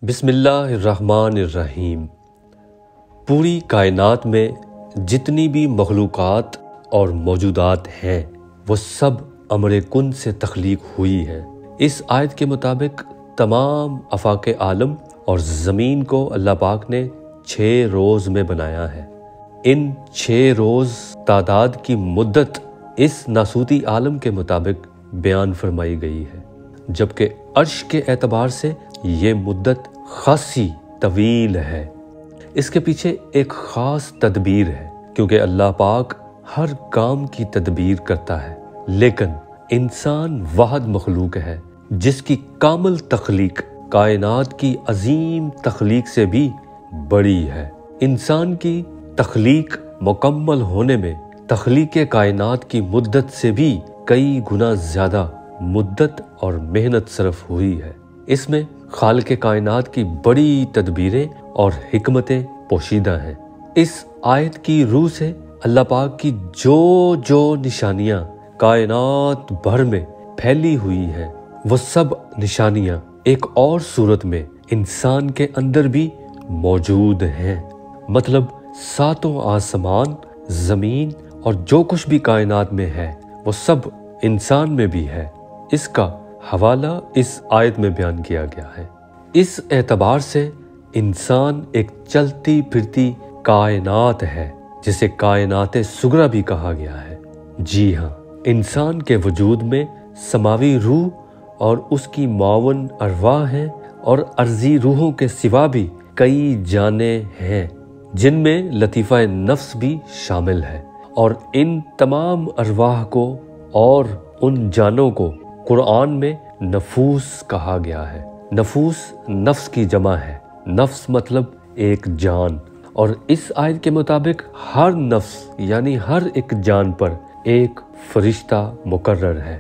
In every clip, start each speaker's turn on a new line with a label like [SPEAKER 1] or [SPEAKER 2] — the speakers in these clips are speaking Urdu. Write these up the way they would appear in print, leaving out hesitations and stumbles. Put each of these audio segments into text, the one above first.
[SPEAKER 1] بسم اللہ الرحمن الرحیم۔ پوری کائنات میں جتنی بھی مخلوقات اور موجودات ہیں وہ سب امر کن سے تخلیق ہوئی ہیں۔ اس آیت کے مطابق تمام آفاق عالم اور زمین کو اللہ پاک نے 6 روز میں بنایا ہے۔ ان 6 روز تعداد کی مدت اس ناسوتی عالم کے مطابق بیان فرمائی گئی ہے، جبکہ عرش کے اعتبار سے یہ مدت خاصی طویل ہے۔ اس کے پیچھے ایک خاص تدبیر ہے، کیونکہ اللہ پاک ہر کام کی تدبیر کرتا ہے، لیکن انسان واحد مخلوق ہے جس کی کامل تخلیق کائنات کی عظیم تخلیق سے بھی بڑی ہے۔ انسان کی تخلیق مکمل ہونے میں تخلیق کائنات کی مدت سے بھی کئی گنا زیادہ مدت اور محنت صرف ہوئی ہے۔ اس میں خالق کائنات کی بڑی تدبیریں اور حکمتیں پوشیدہ ہیں۔ اس آیت کی روح سے اللہ پاک کی جو نشانیاں کائنات بھر میں پھیلی ہوئی ہیں، وہ سب نشانیاں ایک اور صورت میں انسان کے اندر بھی موجود ہیں۔ مطلب 7 آسمان، زمین اور جو کچھ بھی کائنات میں ہے وہ سب انسان میں بھی ہے۔ اس کا حوالہ اس آیت میں بیان کیا گیا ہے۔ اس اعتبار سے انسان ایک چلتی پھرتی کائنات ہے، جسے کائنات صغریٰ بھی کہا گیا ہے۔ جی ہاں، انسان کے وجود میں سماوی روح اور اس کی معاون ارواح ہیں، اور ارضی روحوں کے سوا بھی کئی جانیں ہیں جن میں لطیفہ نفس بھی شامل ہے، اور ان تمام ارواح کو اور ان جانوں کو قرآن میں نفوس کہا گیا ہے۔ نفوس نفس کی جمع ہے، نفس مطلب ایک جان، اور اس آیت کے مطابق ہر نفس یعنی ہر ایک جان پر ایک فرشتہ مقرر ہے۔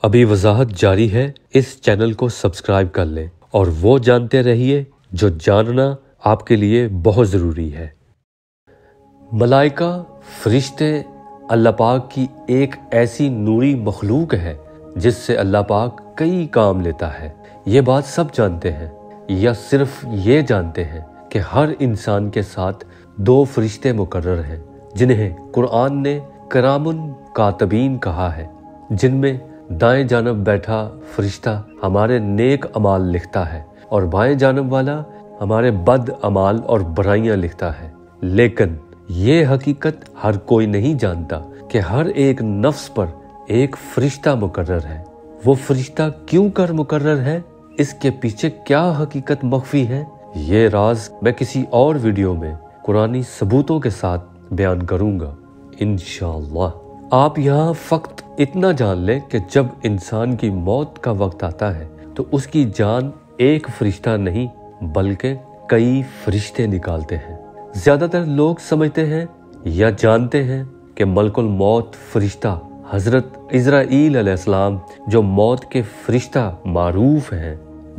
[SPEAKER 1] ابھی وضاحت جاری ہے، اس چینل کو سبسکرائب کر لیں اور وہ جانتے رہیے جو جاننا آپ کے لیے بہت ضروری ہے۔ ملائکہ، فرشتے اللہ پاک کی ایک ایسی نوری مخلوق ہے جس سے اللہ پاک کئی کام لیتا ہے۔ یہ بات سب جانتے ہیں، یا صرف یہ جانتے ہیں کہ ہر انسان کے ساتھ 2 فرشتے مقرر ہیں جنہیں قرآن نے کرام کاتبین کہا ہے، جن میں دائیں جانب بیٹھا فرشتہ ہمارے نیک اعمال لکھتا ہے اور بائیں جانب والا ہمارے بد اعمال اور برائیاں لکھتا ہے۔ لیکن یہ حقیقت ہر کوئی نہیں جانتا کہ ہر ایک نفس پر ایک فرشتہ مقرر ہے۔ وہ فرشتہ کیوں کر مقرر ہے، اس کے پیچھے کیا حقیقت مخفی ہے، یہ راز میں کسی اور ویڈیو میں قرآنی ثبوتوں کے ساتھ بیان کروں گا انشاءاللہ۔ آپ یہاں فقط اتنا جان لیں کہ جب انسان کی موت کا وقت آتا ہے تو اس کی جان ایک فرشتہ نہیں بلکہ کئی فرشتے نکالتے ہیں۔ زیادہ تر لوگ سمجھتے ہیں یا جانتے ہیں کہ ملک الموت فرشتہ حضرت عزرائیل علیہ السلام جو موت کے فرشتہ معروف ہیں،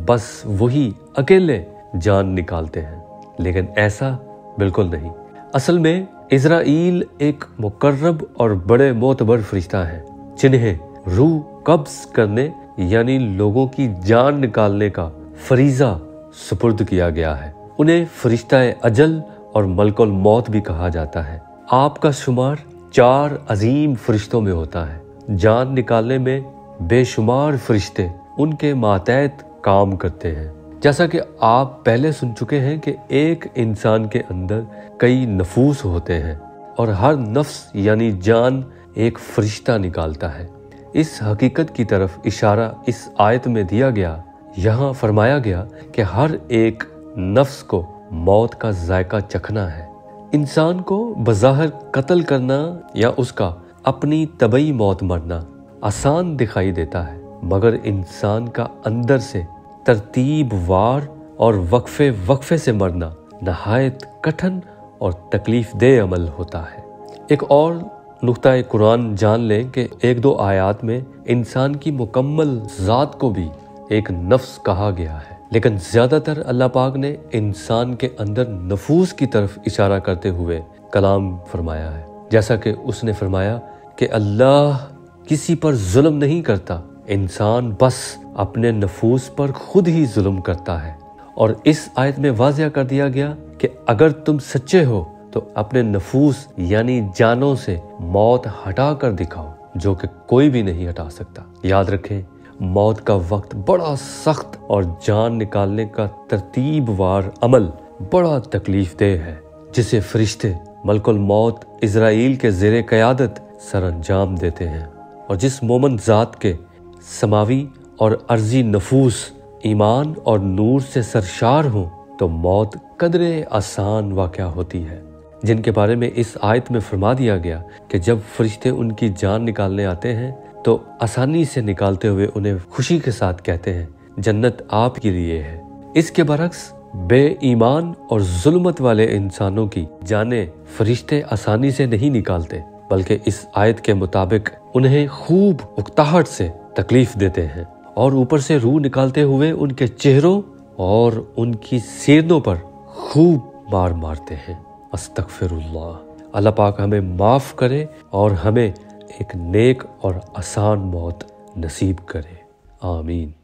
[SPEAKER 1] بس وہی اکیلے جان نکالتے ہیں، لیکن ایسا بالکل نہیں۔ اصل میں عزرائیل ایک مقرب اور بڑے معتبر فرشتہ ہیں جنہیں روح قبض کرنے یعنی لوگوں کی جان نکالنے کا فریضہ سپرد کیا گیا ہے۔ انہیں فرشتہ اجل اور ملک الموت بھی کہا جاتا ہے۔ آپ کا شمار 4 عظیم فرشتوں میں ہوتا ہے۔ جان نکالنے میں بے شمار فرشتے ان کے ماتحت کام کرتے ہیں۔ جیسا کہ آپ پہلے سن چکے ہیں کہ ایک انسان کے اندر کئی نفوس ہوتے ہیں اور ہر نفس یعنی جان ایک فرشتہ نکالتا ہے۔ اس حقیقت کی طرف اشارہ اس آیت میں دیا گیا۔ یہاں فرمایا گیا کہ ہر ایک نفس کو موت کا ذائقہ چکھنا ہے۔ انسان کو بظاہر قتل کرنا یا اس کا اپنی طبعی موت مرنا آسان دکھائی دیتا ہے، مگر انسان کا اندر سے ترتیب وار اور وقفے سے مرنا نہایت کٹھن اور تکلیف دہ عمل ہوتا ہے۔ ایک اور نقطہ قرآن جان لیں کہ 1-2 آیات میں انسان کی مکمل ذات کو بھی ایک نفس کہا گیا ہے، لیکن زیادہ تر اللہ پاک نے انسان کے اندر نفوس کی طرف اشارہ کرتے ہوئے کلام فرمایا ہے، جیسا کہ اس نے فرمایا کہ اللہ کسی پر ظلم نہیں کرتا، انسان بس اپنے نفوس پر خود ہی ظلم کرتا ہے، اور اس آیت میں واضح کر دیا گیا کہ اگر تم سچے ہو تو اپنے نفوس یعنی جانوں سے موت ہٹا کر دکھاؤ، جو کہ کوئی بھی نہیں ہٹا سکتا۔ یاد رکھیں، موت کا وقت بڑا سخت اور جان نکالنے کا ترتیب وار عمل بڑا تکلیف دہ ہے، جسے فرشتے ملک الموت اسرائیل کے زیر قیادت سر انجام دیتے ہیں۔ اور جس مومن ذات کے سماوی اور ارضی نفوس ایمان اور نور سے سرشار ہوں تو موت قدرے آسان واقعہ ہوتی ہے، جن کے بارے میں اس آیت میں فرما دیا گیا کہ جب فرشتے ان کی جان نکالنے آتے ہیں تو آسانی سے نکالتے ہوئے انہیں خوشی کے ساتھ کہتے ہیں جنت آپ کے لیے ہے۔ اس کے برعکس بے ایمان اور ظلمت والے انسانوں کی جانیں فرشتے آسانی سے نہیں نکالتے، بلکہ اس آیت کے مطابق انہیں خوب اکتاہٹ سے تکلیف دیتے ہیں اور اوپر سے روح نکالتے ہوئے ان کے چہروں اور ان کی سینوں پر خوب مارتے ہیں۔ استغفر اللہ۔ اللہ پاک ہمیں معاف کرے اور ہمیں ایک نیک اور آسان موت نصیب کرے، آمین۔